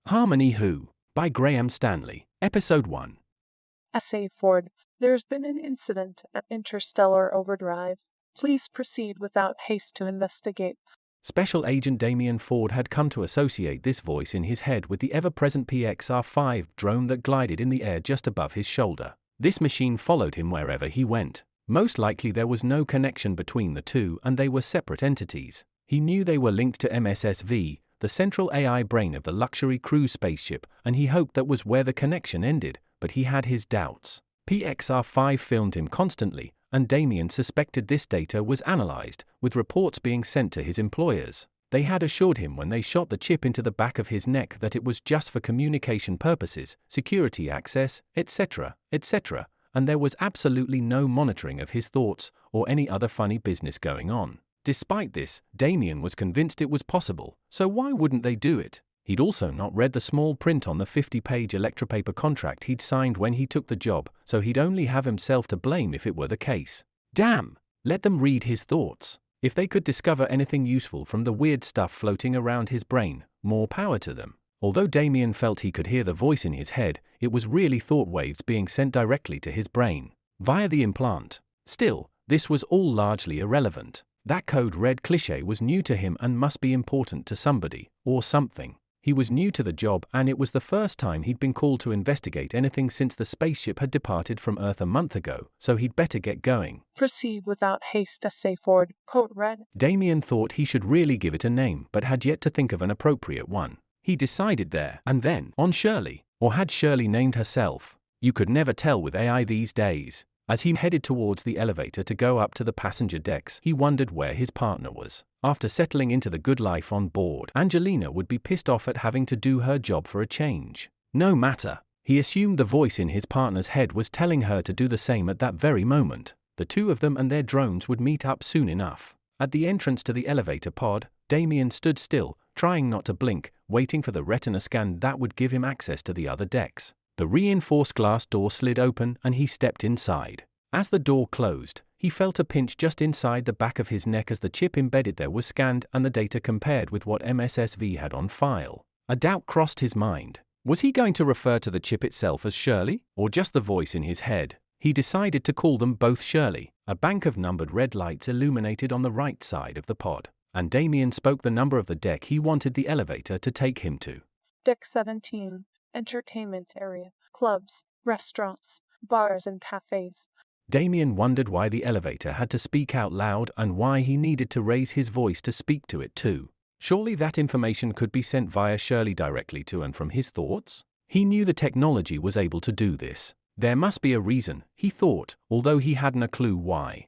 Harmony Who? By Graham Stanley, Episode 1. Essay Ford. There's been an incident at Interstellar Overdrive. Please proceed without haste to investigate. Special Agent Damien Ford had come to associate this voice in his head with the ever-present PXR-5 drone that glided in the air just above his shoulder. This machine followed him wherever he went. Most likely there was no connection between the two and they were separate entities. He knew they were linked to MSSV, the central AI brain of the luxury cruise spaceship, and he hoped that was where the connection ended, but he had his doubts. PXR-5 filmed him constantly, and Damien suspected this data was analyzed, with reports being sent to his employers. They had assured him when they shot the chip into the back of his neck that it was just for communication purposes, security access, etc., etc., and there was absolutely no monitoring of his thoughts or any other funny business going on. Despite this, Damien was convinced it was possible, so why wouldn't they do it? He'd also not read the small print on the 50-page electropaper contract he'd signed when he took the job, so he'd only have himself to blame if it were the case. Damn! Let them read his thoughts. If they could discover anything useful from the weird stuff floating around his brain, more power to them. Although Damien felt he could hear the voice in his head, it was really thought waves being sent directly to his brain, via the implant. Still, this was all largely irrelevant. That code red cliché was new to him and must be important to somebody, or something. He was new to the job and it was the first time he'd been called to investigate anything since the spaceship had departed from Earth a month ago, so he'd better get going. Proceed without haste, Essay Ford. Code red. Damien thought he should really give it a name but had yet to think of an appropriate one. He decided there and then on Shirley, or had Shirley named herself? You could never tell with AI these days. As he headed towards the elevator to go up to the passenger decks, he wondered where his partner was. After settling into the good life on board, Angelina would be pissed off at having to do her job for a change. No matter. He assumed the voice in his partner's head was telling her to do the same at that very moment. The two of them and their drones would meet up soon enough. At the entrance to the elevator pod, Damien stood still, trying not to blink, waiting for the retina scan that would give him access to the other decks. The reinforced glass door slid open and he stepped inside. As the door closed, he felt a pinch just inside the back of his neck as the chip embedded there was scanned and the data compared with what MSSV had on file. A doubt crossed his mind. Was he going to refer to the chip itself as Shirley, or just the voice in his head? He decided to call them both Shirley. A bank of numbered red lights illuminated on the right side of the pod, and Damien spoke the number of the deck he wanted the elevator to take him to. Deck 17. Entertainment area. Clubs, restaurants, bars and cafes. Damien wondered why the elevator had to speak out loud and why he needed to raise his voice to speak to it too. Surely that information could be sent via Shirley directly to and from his thoughts? He knew the technology was able to do this. There must be a reason, he thought, although he hadn't a clue why.